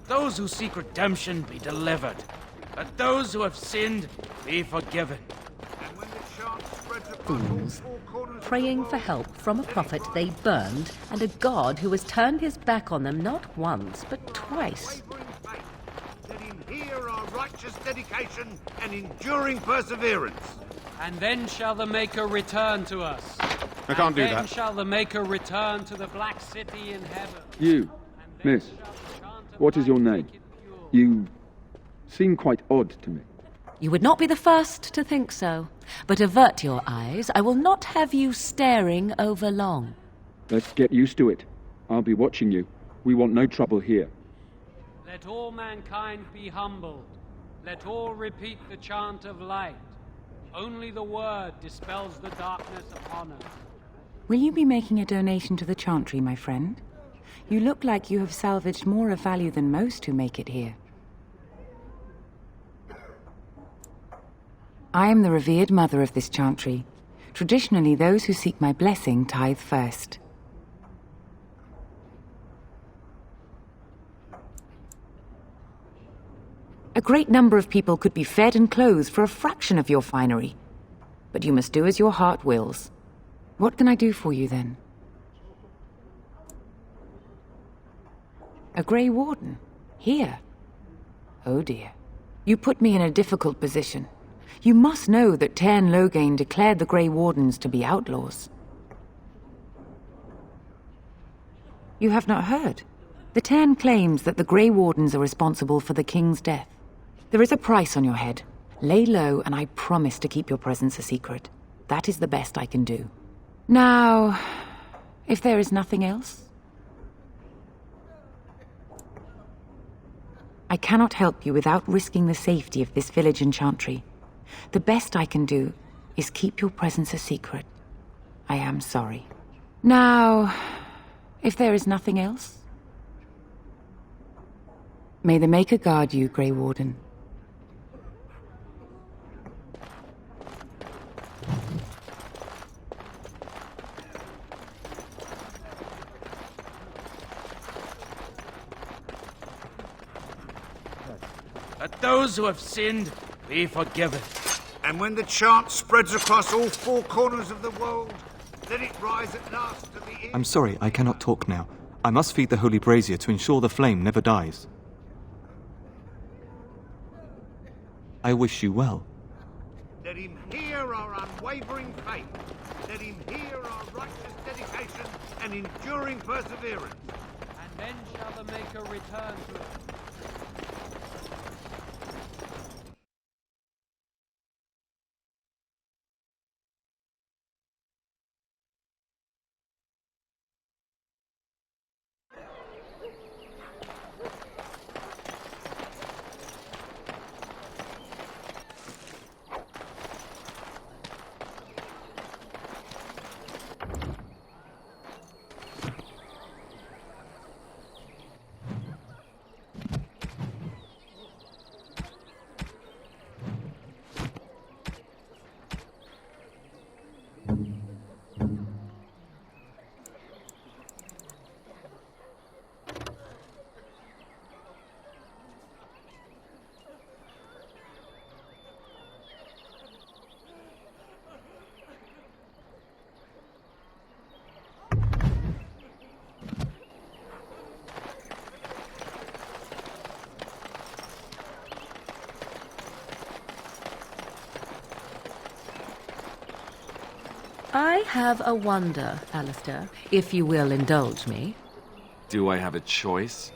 those who seek redemption be delivered. Let those who have sinned be forgiven. And when the chant spreads across all four corners of the Praying world, for help from a prophet they burned, and a god who has turned his back on them not once, but twice. wavering faith, let him hear our righteous dedication and enduring perseverance. And then shall the Maker return to us. I can't do Then that. shall the Maker return to the Black City in heaven. You, And then miss, shall the chant of what is your life name? make it pure. You seem quite odd to me. You would not be the first to think so. But avert your eyes. I will not have you staring over long. Let's get used to it. I'll be watching you. We want no trouble here. Let all mankind be humbled. Let all repeat the chant of light. Only the word dispels the darkness upon us. Will you be making a donation to the chantry, my friend? You look like you have salvaged more of value than most who make it here. I am the revered mother of this chantry. Traditionally, those who seek my blessing tithe first. A great number of people could be fed and clothed for a fraction of your finery. But you must do as your heart wills. What can I do for you, then? A Grey Warden? Here? Oh dear. You put me in a difficult position. You must know that Tairn Loghain declared the Grey Wardens to be outlaws. You have not heard? The Tairn claims that the Grey Wardens are responsible for the king's death. There is a price on your head. Lay low, and I promise to keep your presence a secret. That is the best I can do. Now, if there is nothing else... I cannot help you without risking the safety of this village and chantry. The best I can do is keep your presence a secret. I am sorry. Now, if there is nothing else... May the Maker guard you, Grey Warden. Let those who have sinned be forgiven. And when the chant spreads across all four corners of the world, let it rise at last to the ears. I'm sorry, I cannot talk now. I must feed the holy brazier to ensure the flame never dies. I wish you well. Let him hear our unwavering faith. Let him hear our righteous dedication and enduring perseverance. And then shall the Maker return to us. I have a wonder, Alistair, if you will indulge me. Do I have a choice?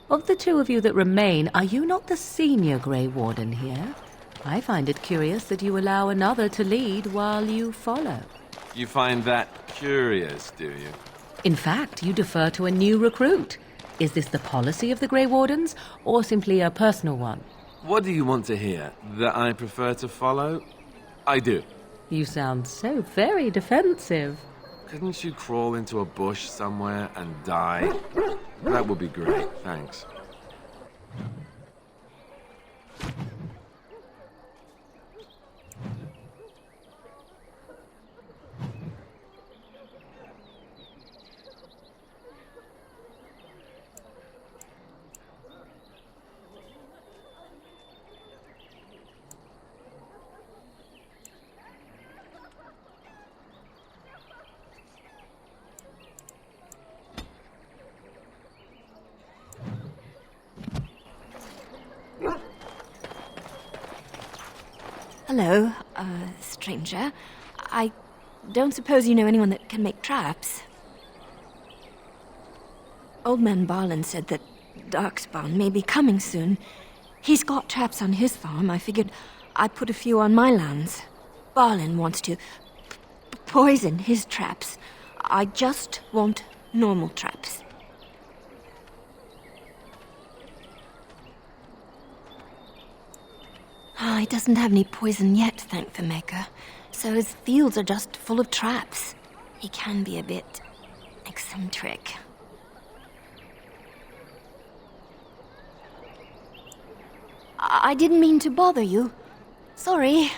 Of the two of you that remain, are you not the senior Grey Warden here? I find it curious that you allow another to lead while you follow. You find that curious, do you? In fact, you defer to a new recruit. Is this the policy of the Grey Wardens, or simply a personal one? What do you want to hear? That I prefer to follow? I do. You sound so very defensive. Couldn't you crawl into a bush somewhere and die? That would be great, thanks. Hello, stranger. I don't suppose you know anyone that can make traps? Old man Barlin said that Darkspawn may be coming soon. He's got traps on his farm. I figured I'd put a few on my lands. Barlin wants to poison his traps. I just want normal traps. He doesn't have any poison yet, thank the Maker. So his fields are just full of traps. He can be a bit eccentric. I didn't mean to bother you. Sorry.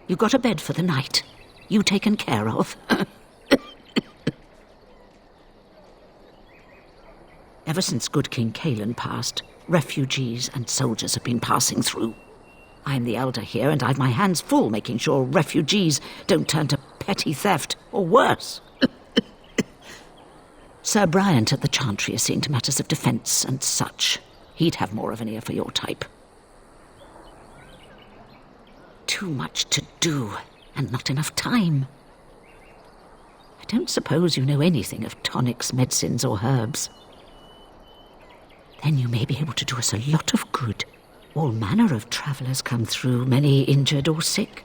You got a bed for the night. You taken care of. Ever since good King Cailan passed, refugees and soldiers have been passing through. I'm the elder here, and I've my hands full making sure refugees don't turn to petty theft, or worse. Sir Bryant at the Chantry is seeing to matters of defence and such. He'd have more of an ear for your type. Too much to do, and not enough time. I don't suppose you know anything of tonics, medicines, or herbs. Then you may be able to do us a lot of good. All manner of travellers come through, many injured or sick.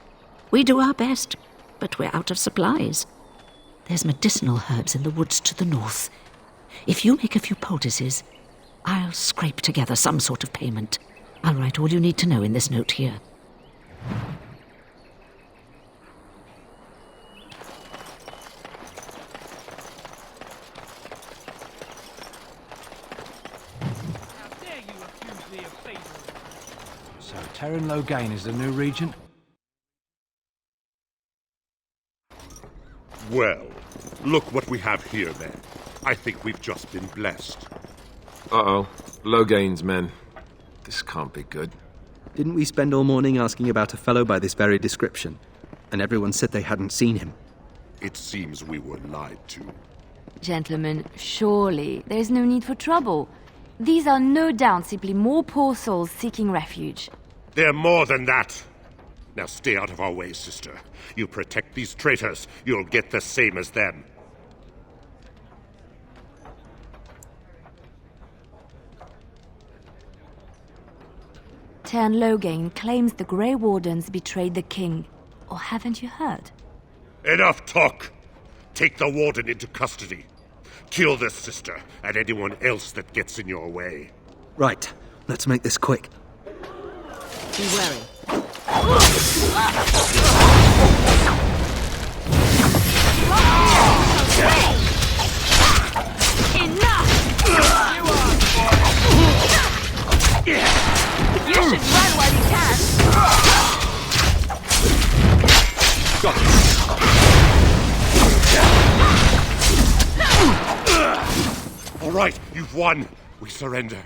We do our best, but we're out of supplies. There's medicinal herbs in the woods to the north. If you make a few poultices, I'll scrape together some sort of payment. I'll write all you need to know in this note here. So Terran Logain is the new regent? Well, look what we have here then. I think we've just been blessed. Uh-oh. Logain's men. This can't be good. Didn't we spend all morning asking about a fellow by this very description? And everyone said they hadn't seen him. It seems we were lied to. Gentlemen, surely there's no need for trouble. These are no doubt simply more poor souls seeking refuge. They're more than that. Now stay out of our way, sister. You protect these traitors, you'll get the same as them. Tern Logain claims the Grey Wardens betrayed the king. Or haven't you heard? Enough talk! Take the warden into custody. Kill this sister and anyone else that gets in your way. Right. Let's make this quick. Be wary. Enough! You should run while you can. All right, you've won. We surrender.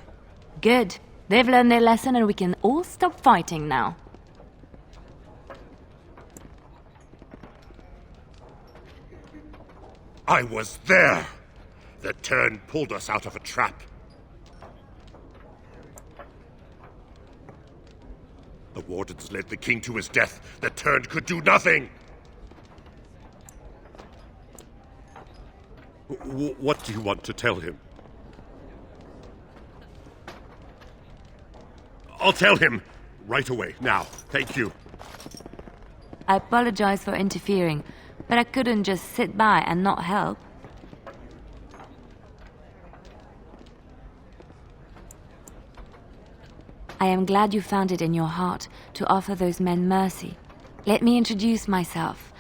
Good. They've learned their lesson and we can all stop fighting now. I was there. The Tern pulled us out of a trap. The wardens led the king to his death. The turned could do nothing! What do you want to tell him? I'll tell him! Right away, now. Thank you. I apologize for interfering, but I couldn't just sit by and not help. I am glad you found it in your heart to offer those men mercy. Let me introduce myself.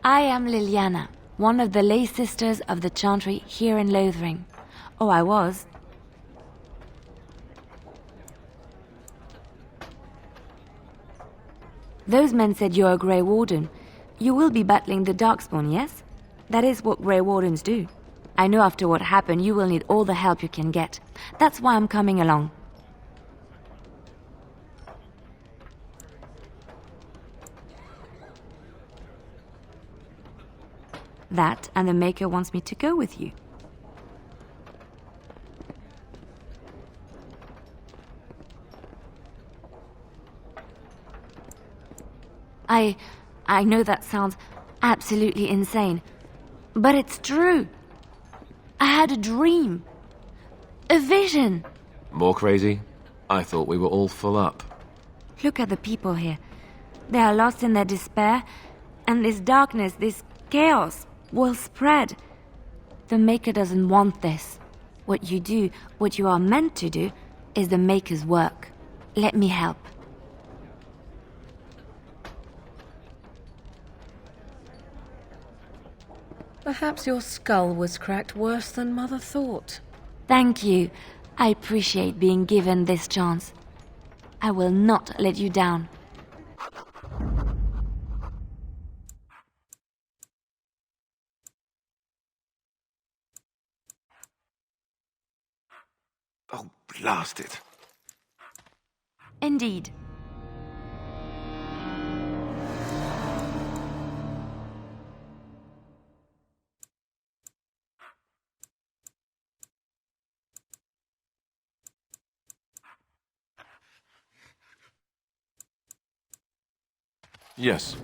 I am Liliana, one of the lay sisters of the Chantry here in Lothering. Oh, I was. Those men said you're a Grey Warden. You will be battling the Darkspawn, yes? That is what Grey Wardens do. I know after what happened you will need all the help you can get. That's why I'm coming along. That, and the Maker wants me to go with you. I know that sounds absolutely insane, but it's true. I had a dream. A vision. More crazy? I thought we were all full up. Look at the people here. They are lost in their despair, and this darkness, this chaos, will spread. The Maker doesn't want this. What you do, what you are meant to do, is the Maker's work. Let me help. Perhaps your skull was cracked worse than Mother thought. Thank you. I appreciate being given this chance. I will not let you down. Oh, blast it. Indeed. Yes.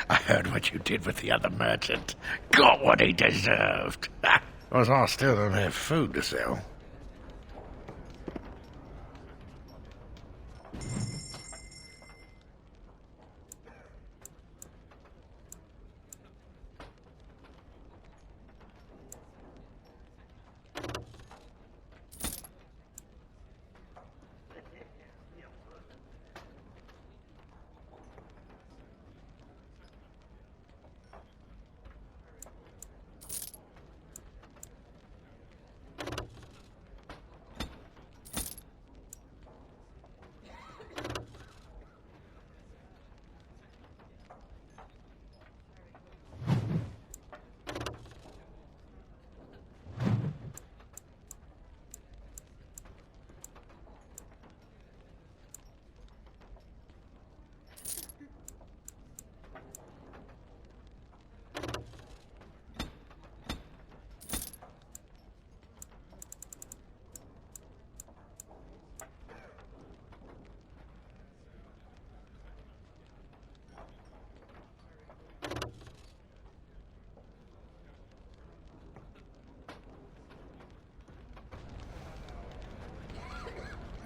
I heard what you did with the other merchant. Got what he deserved. Was I still don't have food to sell?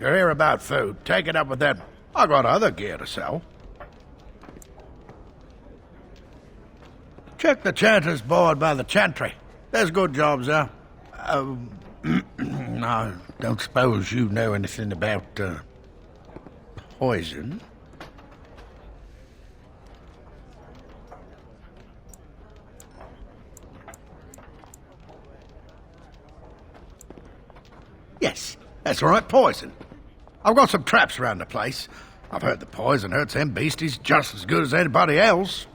you're here about food, take it up with them. I got other gear to sell. Check the chanter's board by the chantry. There's good jobs there. I don't suppose you know anything about, poison? Yes, that's right, poison. I've got some traps around the place. I've heard the poison hurts them beasties just as good as anybody else.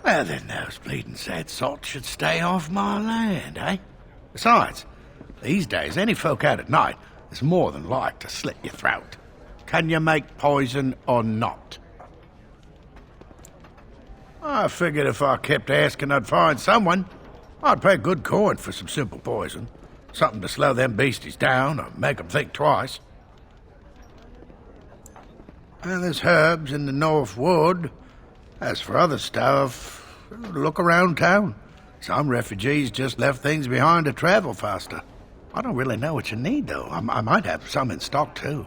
Well, then those bleeding sad sots should stay off my land, eh? Besides, these days, any folk out at night is more than like to slit your throat. Can you make poison or not? I figured if I kept asking, I'd find someone. I'd pay good coin for some simple poison. Something to slow them beasties down or make them think twice. Well, there's herbs in the North Wood. As for other stuff, look around town. Some refugees just left things behind to travel faster. I don't really know what you need, though. I might have some in stock, too.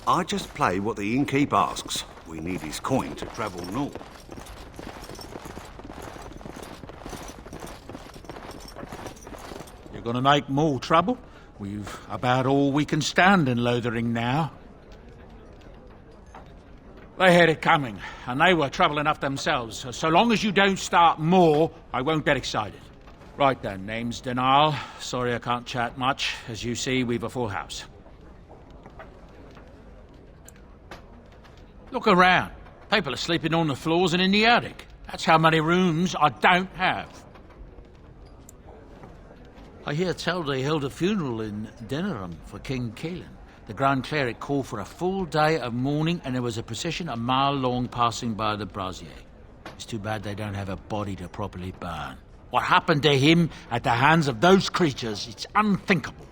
I just play what the innkeep asks. We need his coin to travel north. You're gonna make more trouble? We've about all we can stand in Lothering now. They had it coming, and they were trouble enough themselves. So long as you don't start more, I won't get excited. Right then, name's Denal. Sorry I can't chat much. As you see, we've a full house. Look around. People are sleeping on the floors and in the attic. That's how many rooms I don't have. I hear tell they held a funeral in Denerim for King Caelan. The Grand Cleric called for a full day of mourning, and there was a procession a mile long passing by the brazier. It's too bad they don't have a body to properly burn. What happened to him at the hands of those creatures, it's unthinkable.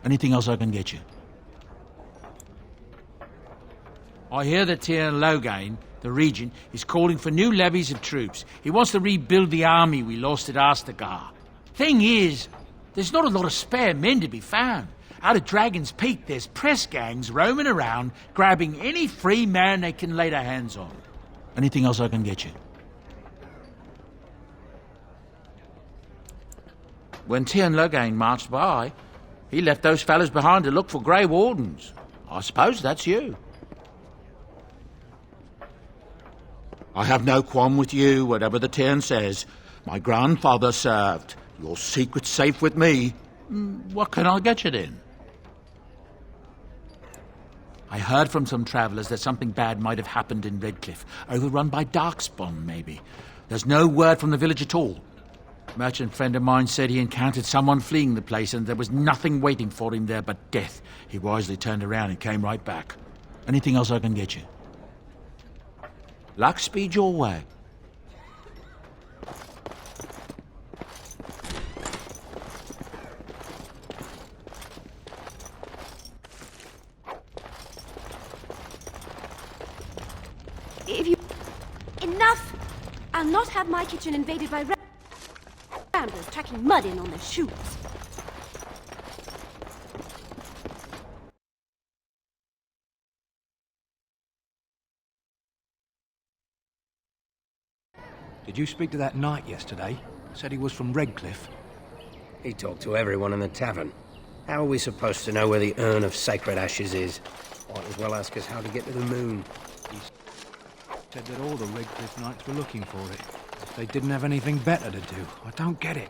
Anything else I can get you? I hear that Tyr Loghain, the regent, is calling for new levies of troops. He wants to rebuild the army we lost at Astagar. Thing is, there's not a lot of spare men to be found. Out at Dragon's Peak, there's press gangs roaming around, grabbing any free man they can lay their hands on. Anything else I can get you? When Tyr Loghain marched by, he left those fellas behind to look for Grey Wardens. I suppose that's you. I have no qualm with you, whatever the Tyrn says. My grandfather served. Your secret's safe with me. What can I get you then? I heard from some travellers that something bad might have happened in Redcliffe, overrun by Darkspawn, maybe. There's no word from the village at all. A merchant friend of mine said he encountered someone fleeing the place and there was nothing waiting for him there but death. He wisely turned around and came right back. Anything else I can get you? Luck speed your way. If you... Enough! I'll not have my kitchen invaded by ramblers tracking mud in on their shoes. Did you speak to that knight yesterday? Said he was from Redcliffe. He talked to everyone in the tavern. How are we supposed to know where the urn of sacred ashes is? Might as well ask us how to get to the moon. He said that all the Redcliffe knights were looking for it. They didn't have anything better to do. I don't get it.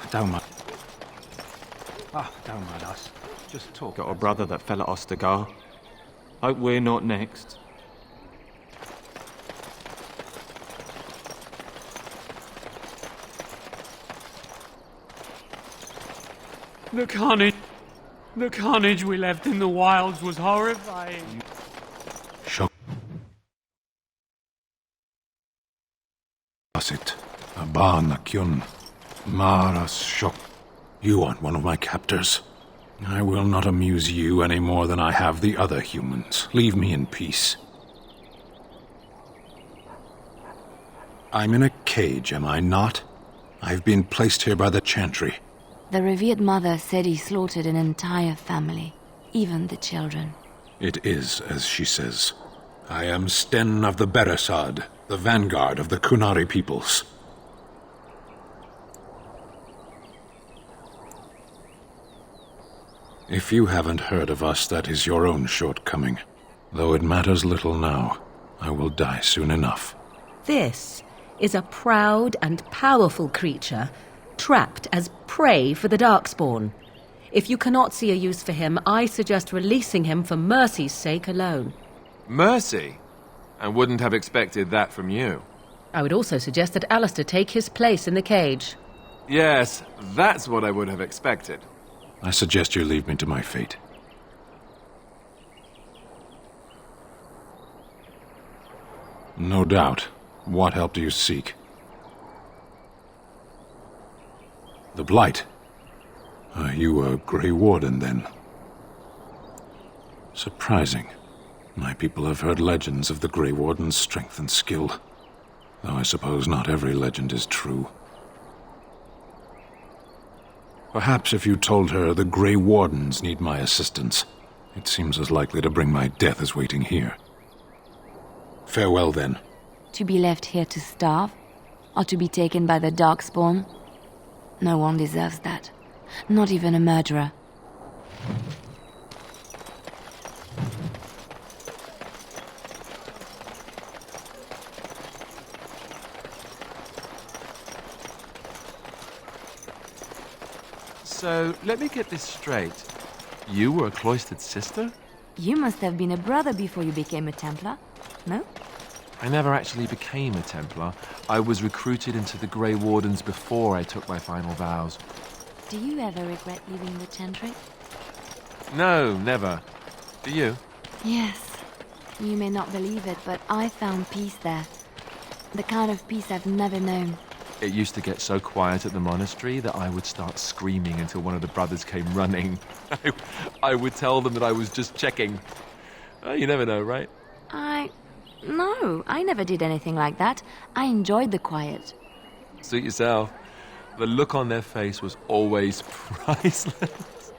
Don't mind. Don't mind us. Just talk. Got a brother that fell at Ostagar. Hope we're not next. The carnage we left in the wilds was horrifying. Asit, Abana Kyun, Maras Shok. You aren't one of my captors. I will not amuse you any more than I have the other humans. Leave me in peace. I'm in a cage, am I not? I've been placed here by the Chantry. The revered mother said he slaughtered an entire family, even the children. It is as she says. I am Sten of the Beresad, the vanguard of the Kunari peoples. If you haven't heard of us, that is your own shortcoming. Though it matters little now, I will die soon enough. This is a proud and powerful creature, trapped as prey for the Darkspawn. If you cannot see a use for him, I suggest releasing him for mercy's sake alone. Mercy? I wouldn't have expected that from you. I would also suggest that Alistair take his place in the cage. Yes, that's what I would have expected. I suggest you leave me to my fate. No doubt. What help do you seek? The Blight. Are you a Grey Warden, then? Surprising. My people have heard legends of the Grey Warden's strength and skill, though I suppose not every legend is true. Perhaps if you told her the Grey Wardens need my assistance, it seems as likely to bring my death as waiting here. Farewell, then. To be left here to starve? Or to be taken by the Darkspawn? No one deserves that. Not even a murderer. So, let me get this straight. You were a cloistered sister? You must have been a brother before you became a Templar, no? I never actually became a Templar. I was recruited into the Grey Wardens before I took my final vows. Do you ever regret leaving the Chantry? No, never. Do you? Yes. You may not believe it, but I found peace there. The kind of peace I've never known. It used to get so quiet at the monastery that I would start screaming until one of the brothers came running. I would tell them that I was just checking. You never know, right? No, I never did anything like that. I enjoyed the quiet. Suit yourself. The look on their face was always priceless.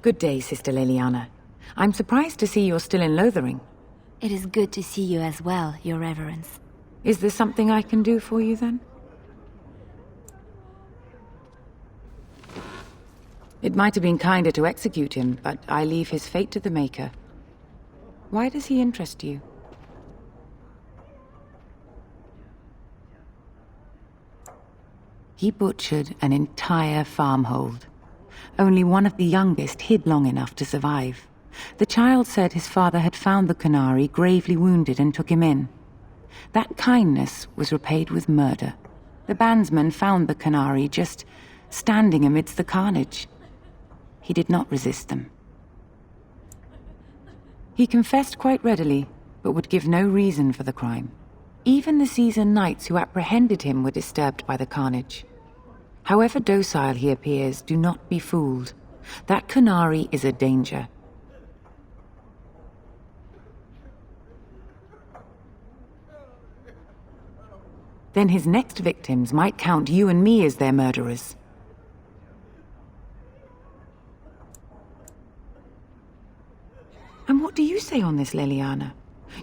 Good day, Sister Leliana. I'm surprised to see you're still in Lothering. It is good to see you as well, Your Reverence. Is there something I can do for you, then? It might have been kinder to execute him, but I leave his fate to the Maker. Why does he interest you? He butchered an entire farmhold. Only one of the youngest hid long enough to survive. The child said his father had found the Kunari gravely wounded and took him in. That kindness was repaid with murder. The bandsman found the Kunari just standing amidst the carnage. He did not resist them. He confessed quite readily, but would give no reason for the crime. Even the seasoned knights who apprehended him were disturbed by the carnage. However docile he appears, do not be fooled. That Kunari is a danger. Then his next victims might count you and me as their murderers. And what do you say on this, Leliana?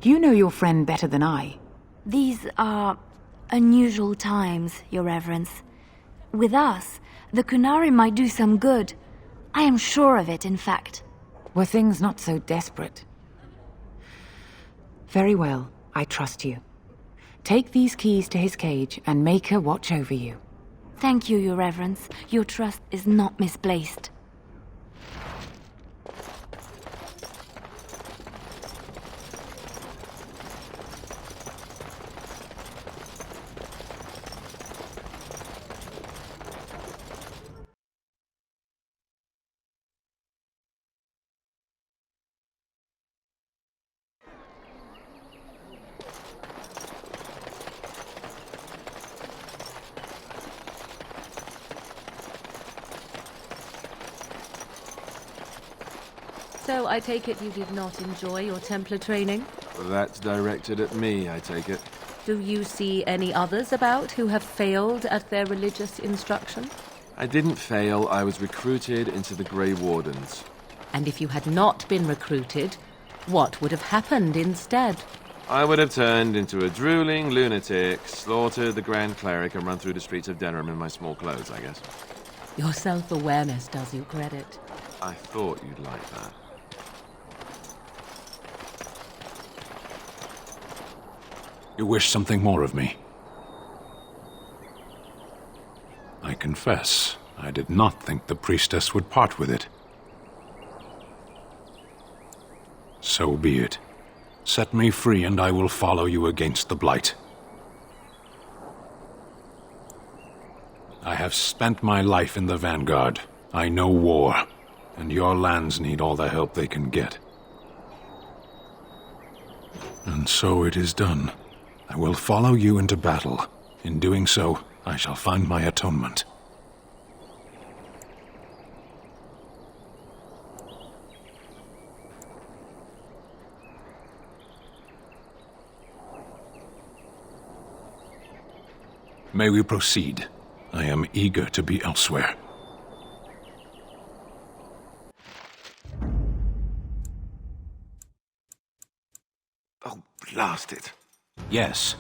You know your friend better than I. These are unusual times, Your Reverence. With us, the Kunari might do some good. I am sure of it, in fact. Were things not so desperate? Very well, I trust you. Take these keys to his cage and make her watch over you. Thank you, Your Reverence. Your trust is not misplaced. So I take it you did not enjoy your Templar training? Well, that's directed at me, I take it. Do you see any others about who have failed at their religious instruction? I didn't fail. I was recruited into the Grey Wardens. And if you had not been recruited, what would have happened instead? I would have turned into a drooling lunatic, slaughtered the Grand Cleric, and run through the streets of Denham in my small clothes, I guess. Your self-awareness does you credit. I thought you'd like that. You wish something more of me? I confess, I did not think the priestess would part with it. So be it. Set me free and I will follow you against the Blight. I have spent my life in the Vanguard. I know war, and your lands need all the help they can get. And so it is done. I will follow you into battle. In doing so, I shall find my atonement. May we proceed? I am eager to be elsewhere. Oh, blast it. Yes.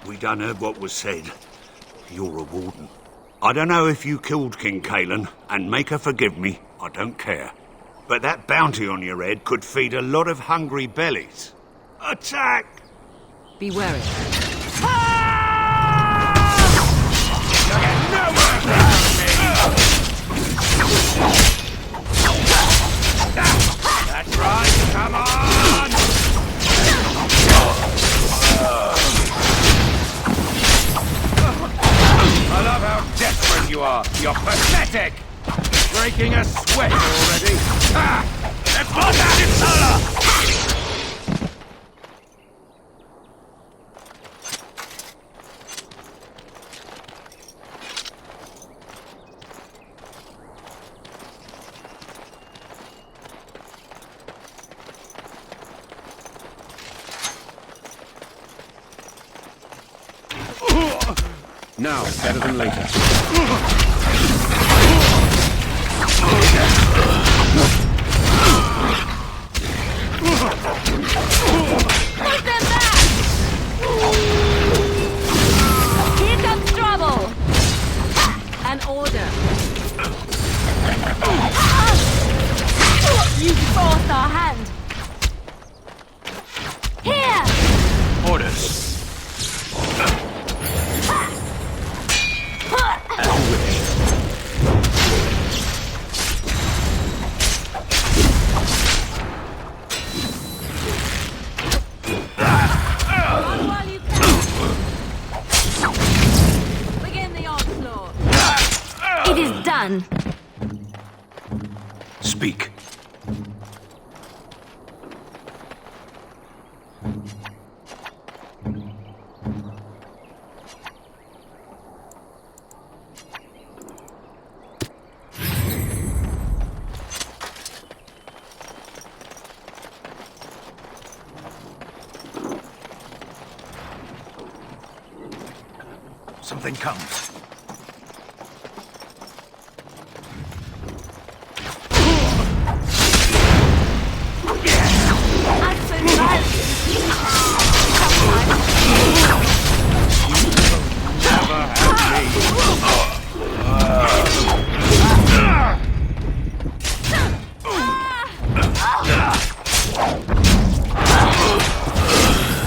We done heard what was said. You're a warden. I don't know if you killed King Cailan, and make her forgive me, I don't care. But that bounty on your head could feed a lot of hungry bellies. Attack! Be wary. That's right, come on! I love how desperate you are. You're pathetic! Breaking a sweat already. Ah! Now, better than later. man! Speak. Something comes.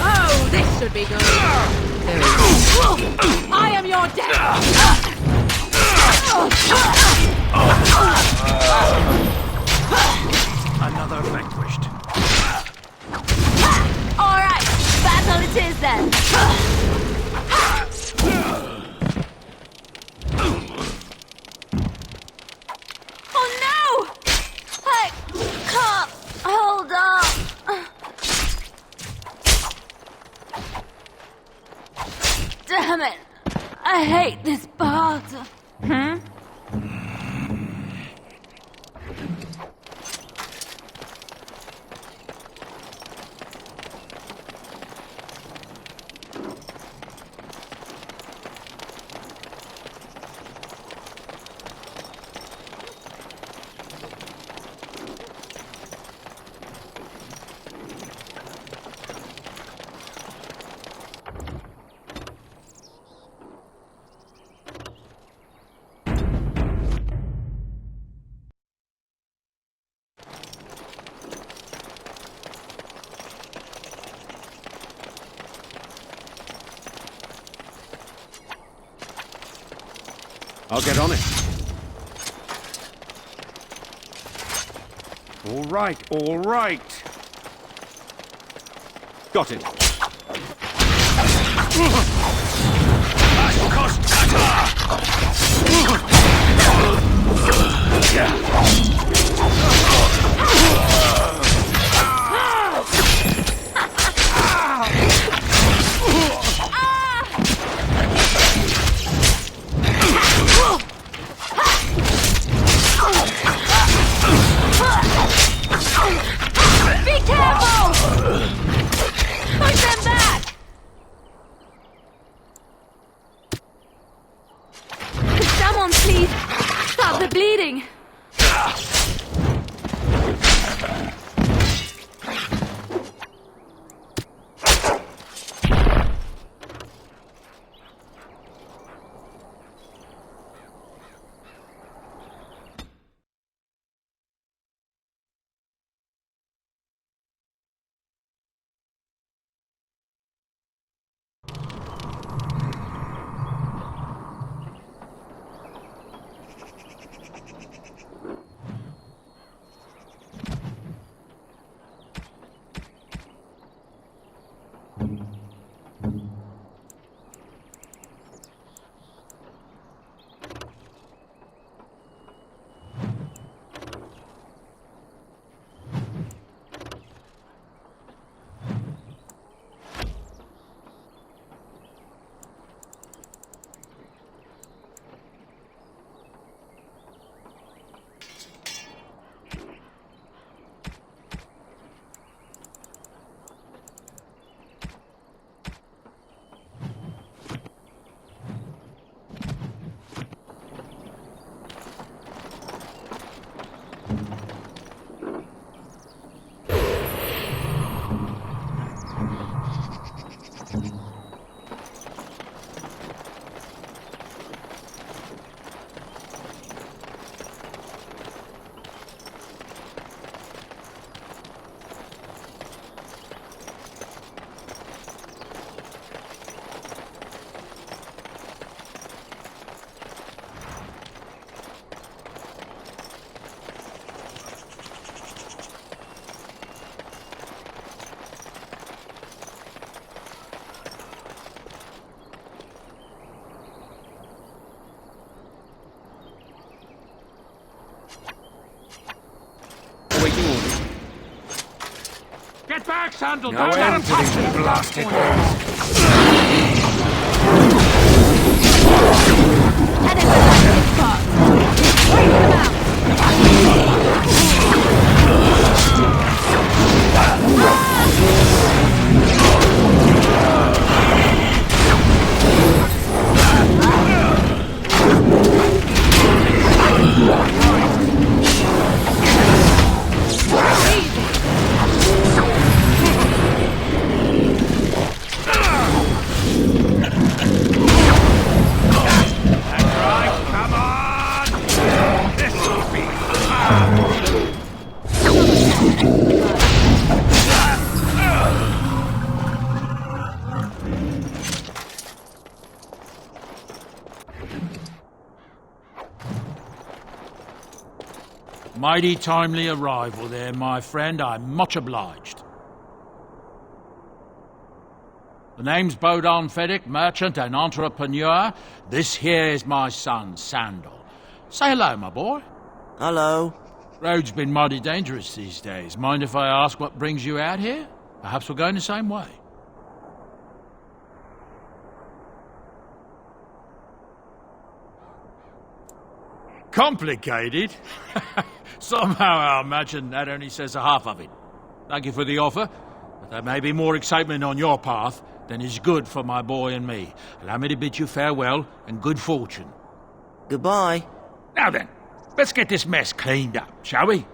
Oh, this should be good. I am your death! Another vanquished. Alright, battle it is then! Oh no! I can't hold on! Damn it! I hate this part. Hmm? I'll get on it. All right, all right. Got it. Be careful! Push them back! Could someone please stop the bleeding? Awaiting orders. Get back, Sandal! No Don't let him end to touch these the blasted Mighty timely arrival there, my friend. I'm much obliged. The name's Bodon Feddick, merchant and entrepreneur. This here is my son, Sandal. Say hello, my boy. Hello. Road's been mighty dangerous these days. Mind if I ask what brings you out here? Perhaps we're going the same way. Complicated? Somehow I imagine that only says a half of it. Thank you for the offer, but there may be more excitement on your path than is good for my boy and me. Allow me to bid you farewell and good fortune. Goodbye. Now then, let's get this mess cleaned up, shall we?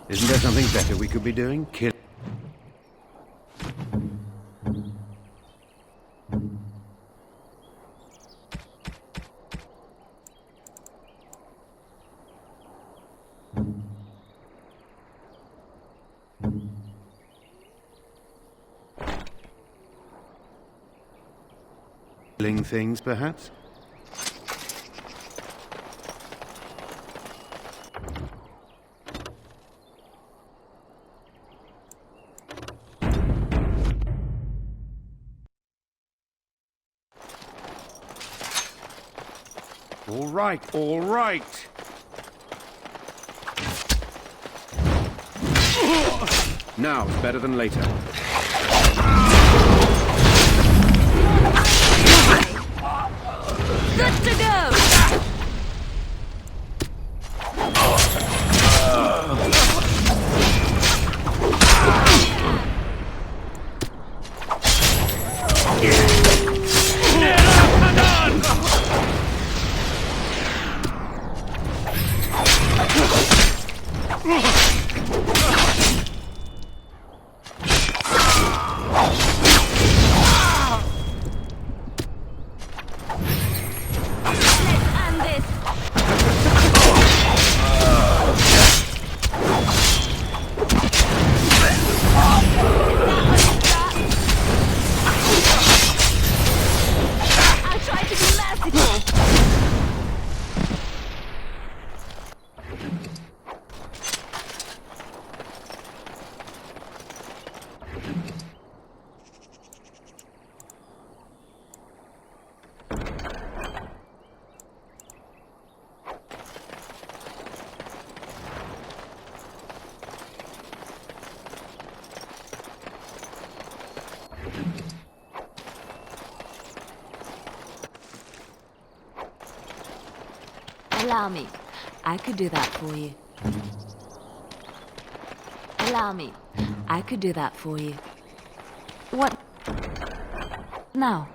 Isn't there something better we could be doing? Kill. Killing things, perhaps? All right, all right. Now it's better than later. Good to go! Allow me. I could do that for you. Allow me. I could do that for you. What? Now.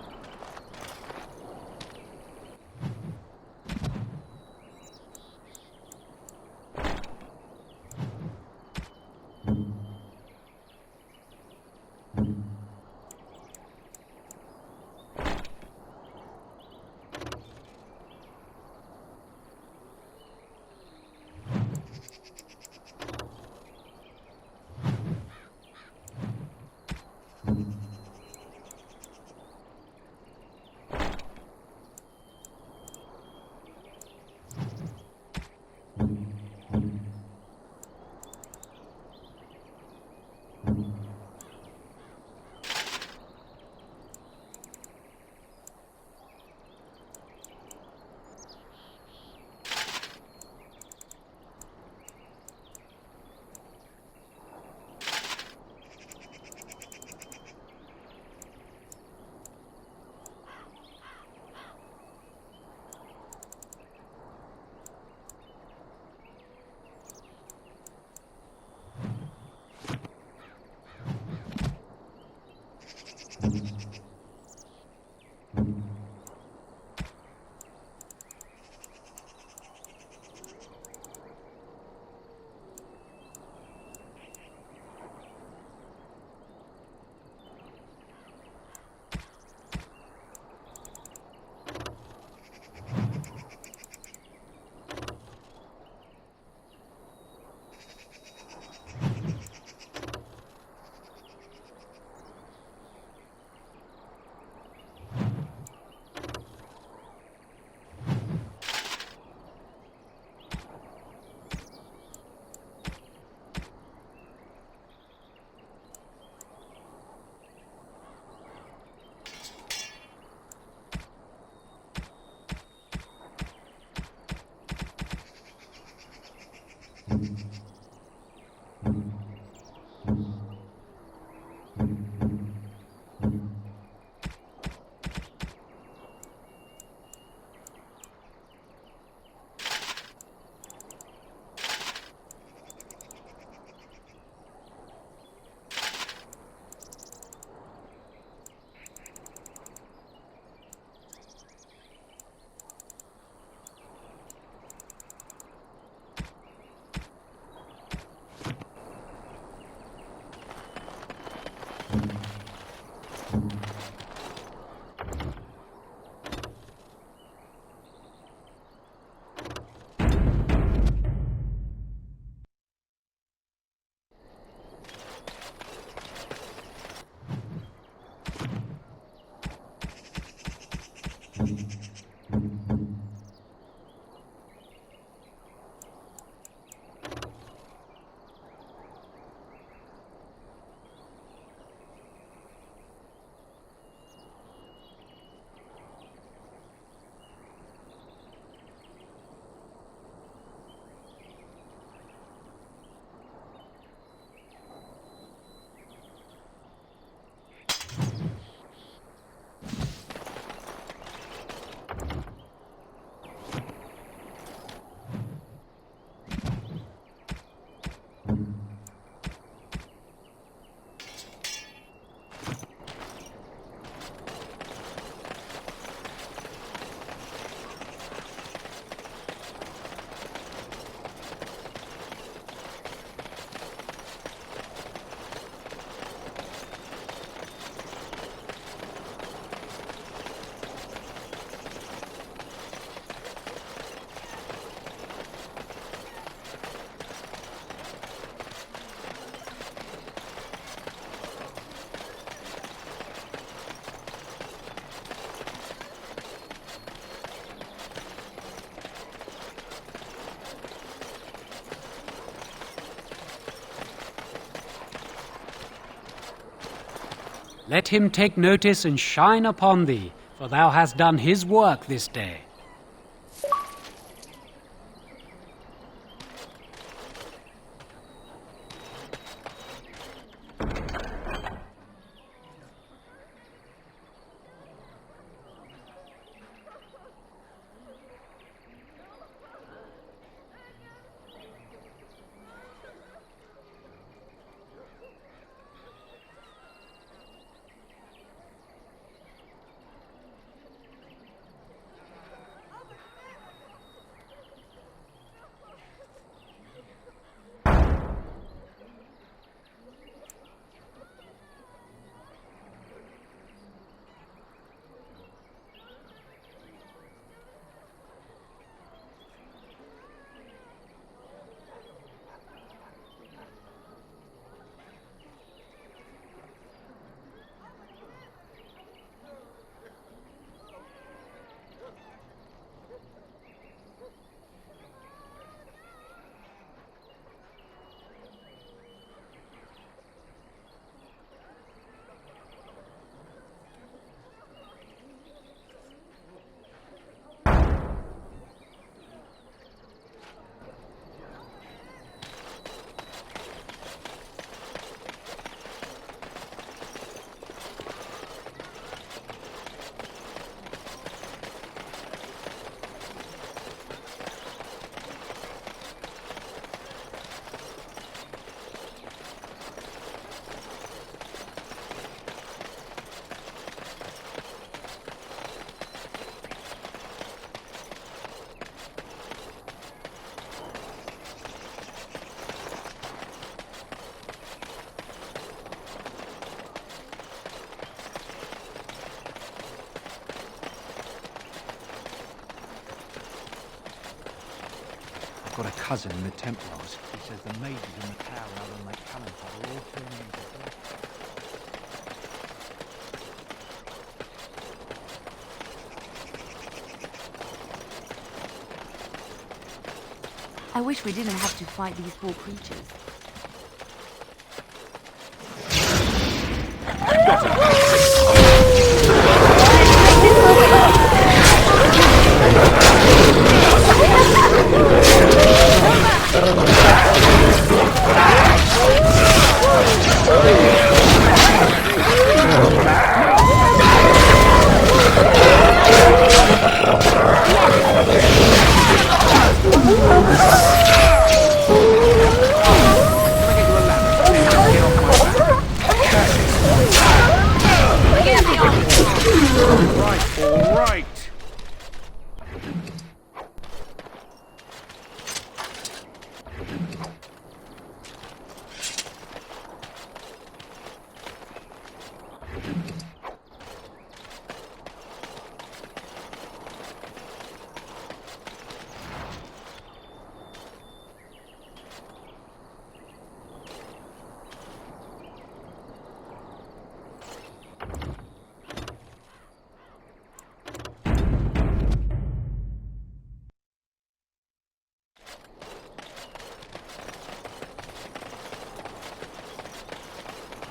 Let him take notice and shine upon thee, for thou hast done his work this day. I've got a cousin in the Templars. He says the mages in the tower out on Lake Callanpot are all turning into blood. I wish we didn't have to fight these poor creatures. All right.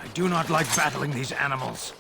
I do not like battling these animals.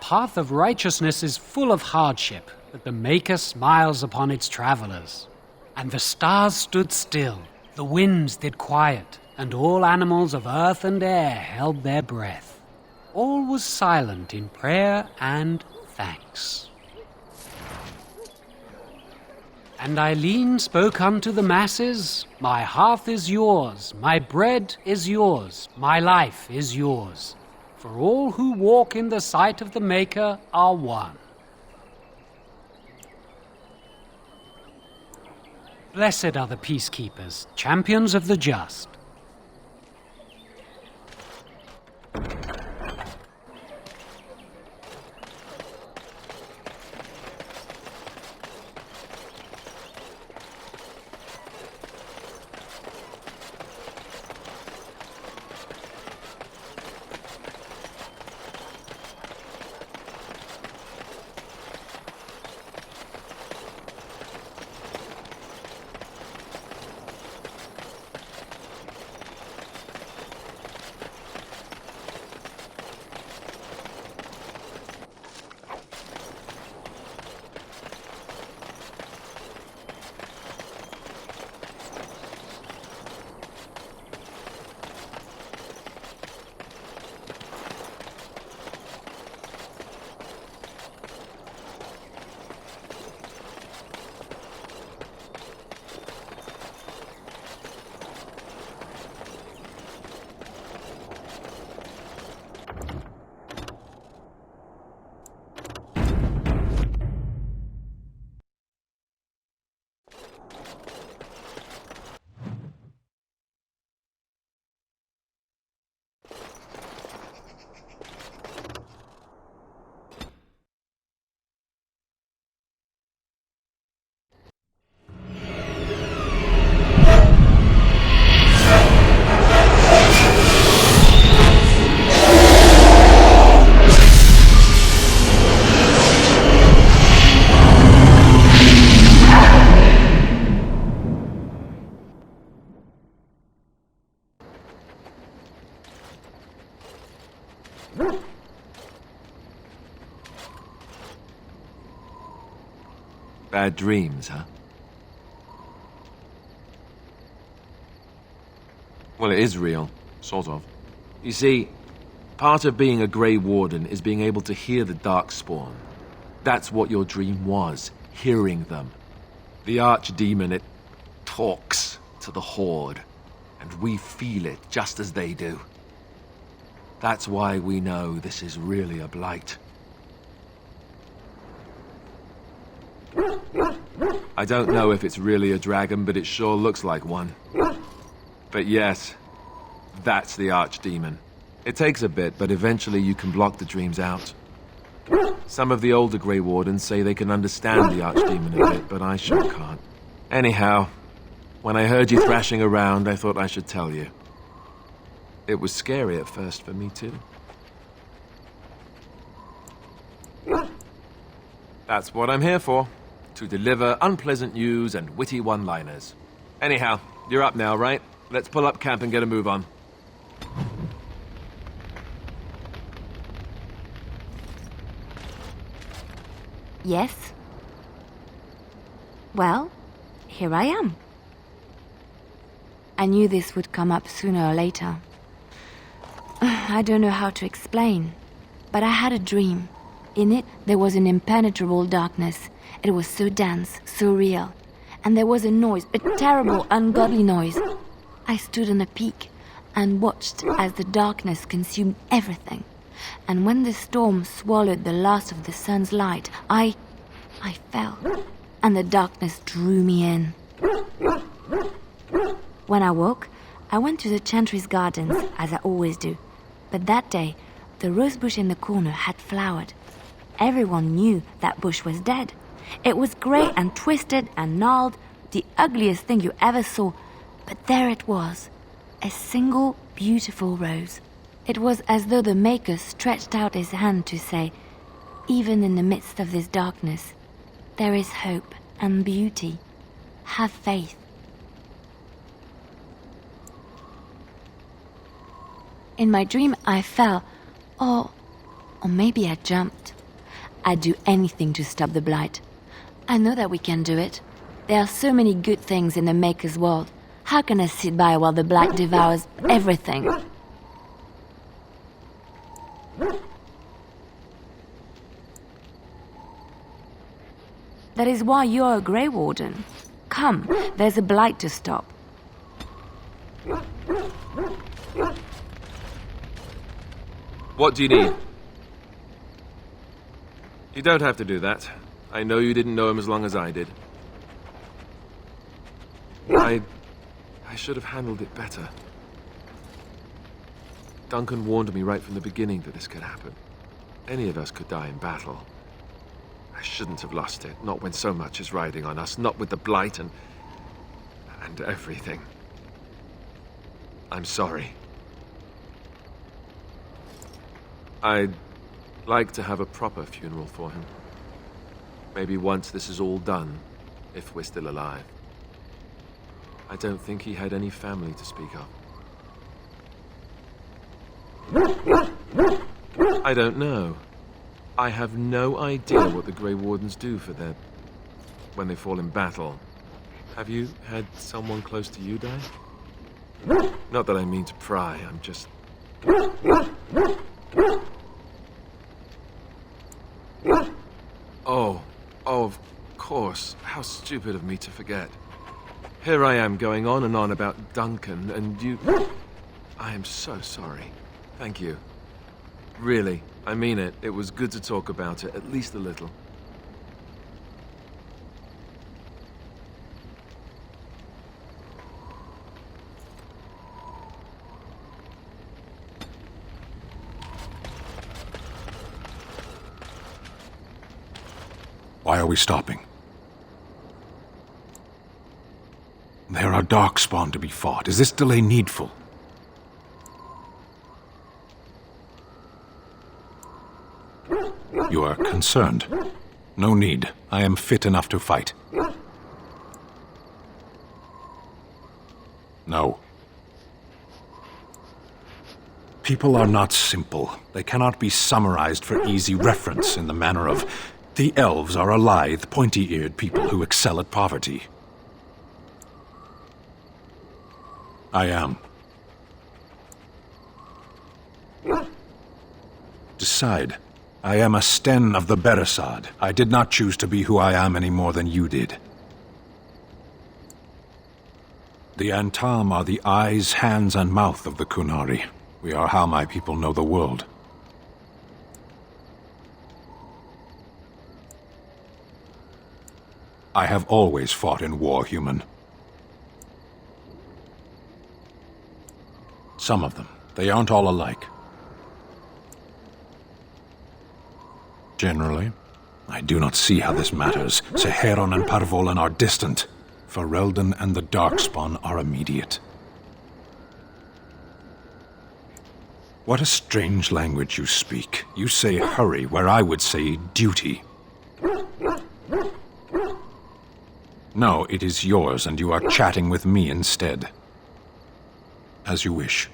path of righteousness is full of hardship, but the Maker smiles upon its travelers. And the stars stood still, the winds did quiet, and all animals of earth and air held their breath. All was silent in prayer and thanks. And Eileen spoke unto the masses, My hearth is yours, my bread is yours, my life is yours. For all who walk in the sight of the Maker are one. Blessed are the peacekeepers, champions of the just. Bad dreams, huh? Well, it is real, sort of. You see, part of being a Grey Warden is being able to hear the Darkspawn. That's what your dream was, hearing them. The Archdemon, it talks to the Horde, and we feel it just as they do. That's why we know this is really a blight. I don't know if it's really a dragon, but it sure looks like one. But yes, that's the Archdemon. It takes a bit, but eventually you can block the dreams out. Some of the older Grey Wardens say they can understand the Archdemon a bit, but I sure can't. Anyhow, when I heard you thrashing around, I thought I should tell you. It was scary at first for me, too. That's what I'm here for. To deliver unpleasant news and witty one-liners. Anyhow, you're up now, right? Let's pull up camp and get a move on. Yes? Well, here I am. I knew this would come up sooner or later. I don't know how to explain, but I had a dream. In it, there was an impenetrable darkness. It was so dense, so real. And there was a noise, a terrible, ungodly noise. I stood on a peak and watched as the darkness consumed everything. And when the storm swallowed the last of the sun's light, I fell, and the darkness drew me in. When I woke, I went to the Chantry's gardens, as I always do. But that day, the rosebush in the corner had flowered. Everyone knew that bush was dead. It was grey and twisted and gnarled, the ugliest thing you ever saw. But there it was, a single beautiful rose. It was as though the Maker stretched out his hand to say, even in the midst of this darkness, there is hope and beauty. Have faith. In my dream, I fell, or maybe I jumped. I'd do anything to stop the Blight. I know that we can do it. There are so many good things in the Maker's world. How can I sit by while the Blight devours everything? That is why you're a Grey Warden. Come, there's a Blight to stop. What do you need? You don't have to do that. I know you didn't know him as long as I did. I should have handled it better. Duncan warned me right from the beginning that this could happen. Any of us could die in battle. I shouldn't have lost it, not when so much is riding on us, not with the Blight and everything. I'm sorry. I'd like to have a proper funeral for him. Maybe once this is all done, if we're still alive. I don't think he had any family to speak of. I don't know. I have no idea what the Grey Wardens do for when they fall in battle. Have you had someone close to you die? Not that I mean to pry, I'm just... Oh, of course. How stupid of me to forget. Here I am going on and on about Duncan, and you... I am so sorry. Thank you. Really, I mean it. It was good to talk about it, at least a little. Why are we stopping? There are Darkspawn to be fought. Is this delay needful? You are concerned. No need. I am fit enough to fight. No. People are not simple. They cannot be summarized for easy reference in the manner of... The elves are a lithe, pointy-eared people who excel at poverty. I am. Decide. I am a Sten of the Beresad. I did not choose to be who I am any more than you did. The Antam are the eyes, hands, and mouth of the Kunari. We are how my people know the world. I have always fought in war, human. Some of them. They aren't all alike. Generally, I do not see how this matters. Seheron and Parvolan are distant. Ferelden and the Darkspawn are immediate. What a strange language you speak. You say hurry, where I would say duty. No, it is yours, and you are chatting with me instead. As you wish.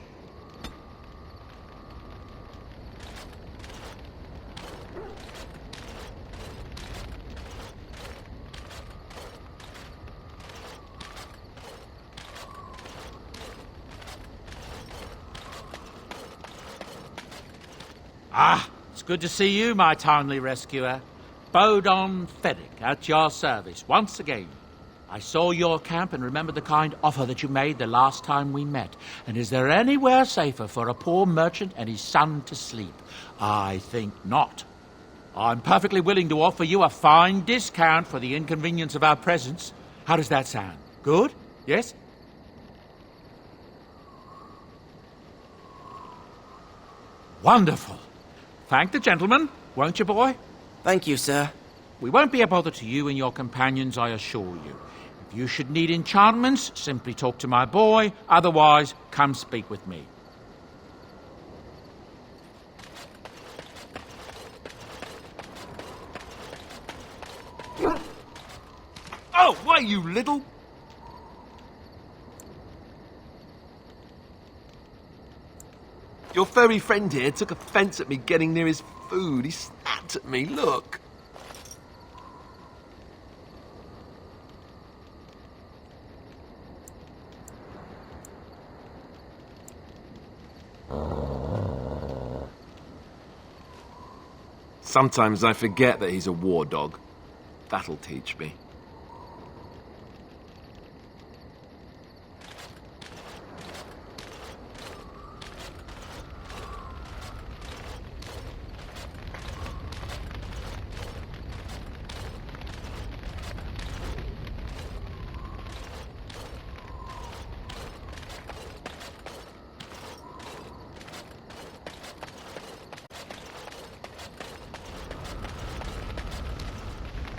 Ah, it's good to see you, my timely rescuer. Bodon Feddick, at your service, once again. I saw your camp and remembered the kind offer that you made the last time we met. And is there anywhere safer for a poor merchant and his son to sleep? I think not. I'm perfectly willing to offer you a fine discount for the inconvenience of our presence. How does that sound? Good? Yes? Wonderful. Thank the gentleman, won't you, boy? Thank you, sir. We won't be a bother to you and your companions, I assure you. If you should need enchantments, simply talk to my boy. Otherwise, come speak with me. Oh, why, you little... Your furry friend here took offense at me getting near his food. He snapped at me, look. Sometimes I forget that he's a war dog. That'll teach me.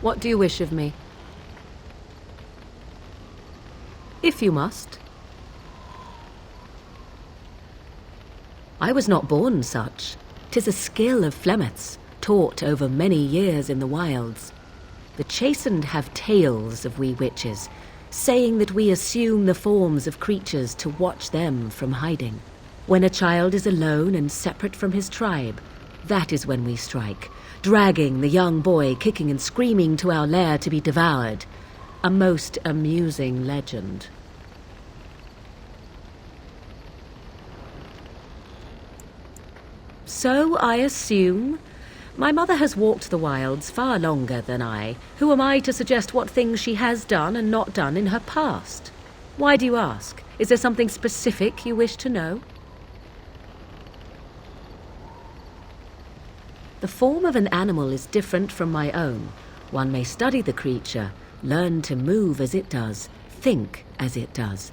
What do you wish of me? If you must. I was not born such. 'Tis a skill of Flemeth's, taught over many years in the wilds. The chastened have tales of we witches, saying that we assume the forms of creatures to watch them from hiding. When a child is alone and separate from his tribe, that is when we strike, dragging the young boy kicking and screaming to our lair to be devoured. A most amusing legend. So I assume. My mother has walked the wilds far longer than I. Who am I to suggest what things she has done and not done in her past? Why do you ask? Is there something specific you wish to know? The form of an animal is different from my own. One may study the creature, learn to move as it does, think as it does.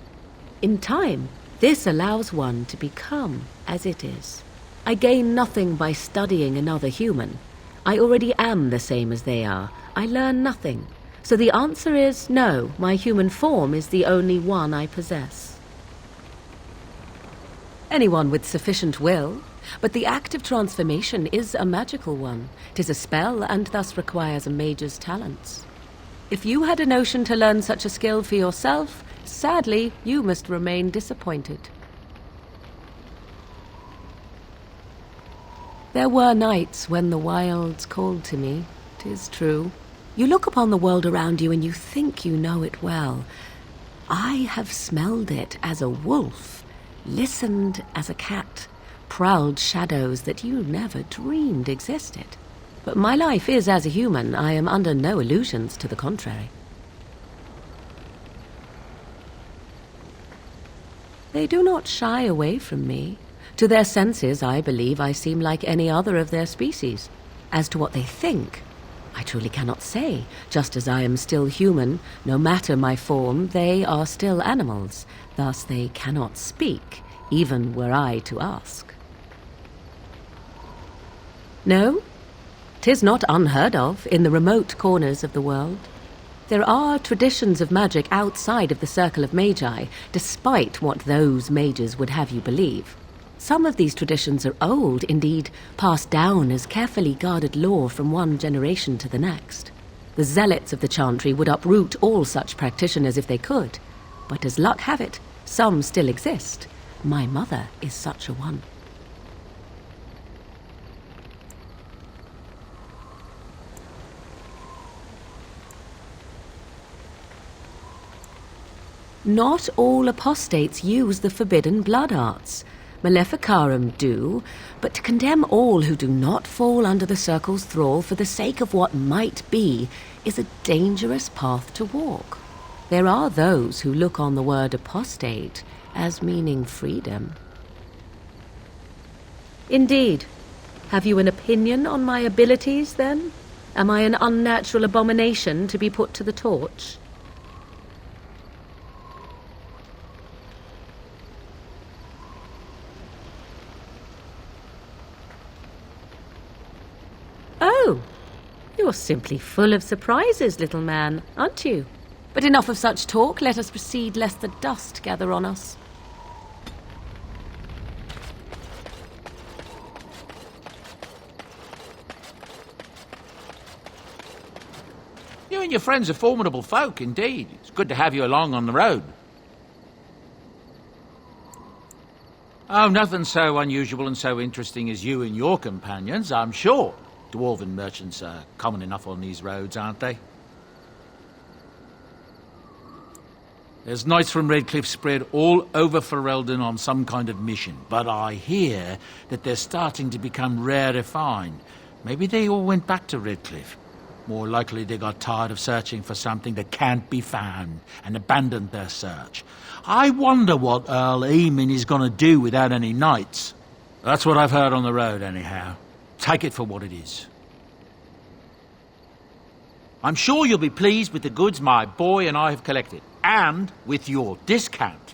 In time, this allows one to become as it is. I gain nothing by studying another human. I already am the same as they are. I learn nothing. So the answer is no, my human form is the only one I possess. Anyone with sufficient will. But the act of transformation is a magical one. 'Tis a spell and thus requires a mage's talents. If you had a notion to learn such a skill for yourself, sadly, you must remain disappointed. There were nights when the wilds called to me, 'tis true. You look upon the world around you and you think you know it well. I have smelled it as a wolf, listened as a cat, prowled shadows that you never dreamed existed. But my life is as a human. I am under no illusions to the contrary. They do not shy away from me. To their senses, I believe I seem like any other of their species. As to what they think, I truly cannot say. Just as I am still human, no matter my form, they are still animals. Thus they cannot speak, even were I to ask. No, 'tis not unheard of in the remote corners of the world. There are traditions of magic outside of the circle of magi, despite what those mages would have you believe. Some of these traditions are old, indeed, passed down as carefully guarded lore from one generation to the next. The zealots of the chantry would uproot all such practitioners if they could, but as luck have it, some still exist. My mother is such a one. Not all apostates use the forbidden blood arts. Maleficarum do, but to condemn all who do not fall under the circle's thrall for the sake of what might be is a dangerous path to walk. There are those who look on the word apostate as meaning freedom. Indeed. Have you an opinion on my abilities, then? Am I an unnatural abomination to be put to the torch? Oh, you're simply full of surprises, little man, aren't you? But enough of such talk. Let us proceed, lest the dust gather on us. You and your friends are formidable folk, indeed. It's good to have you along on the road. Oh, nothing so unusual and so interesting as you and your companions, I'm sure. Dwarven merchants are common enough on these roads, aren't they? There's knights from Redcliffe spread all over Ferelden on some kind of mission, but I hear that they're starting to become rarefied. Maybe they all went back to Redcliffe. More likely they got tired of searching for something that can't be found and abandoned their search. I wonder what Earl Eamon is going to do without any knights. That's what I've heard on the road, anyhow. Take it for what it is. I'm sure you'll be pleased with the goods my boy and I have collected, and with your discount.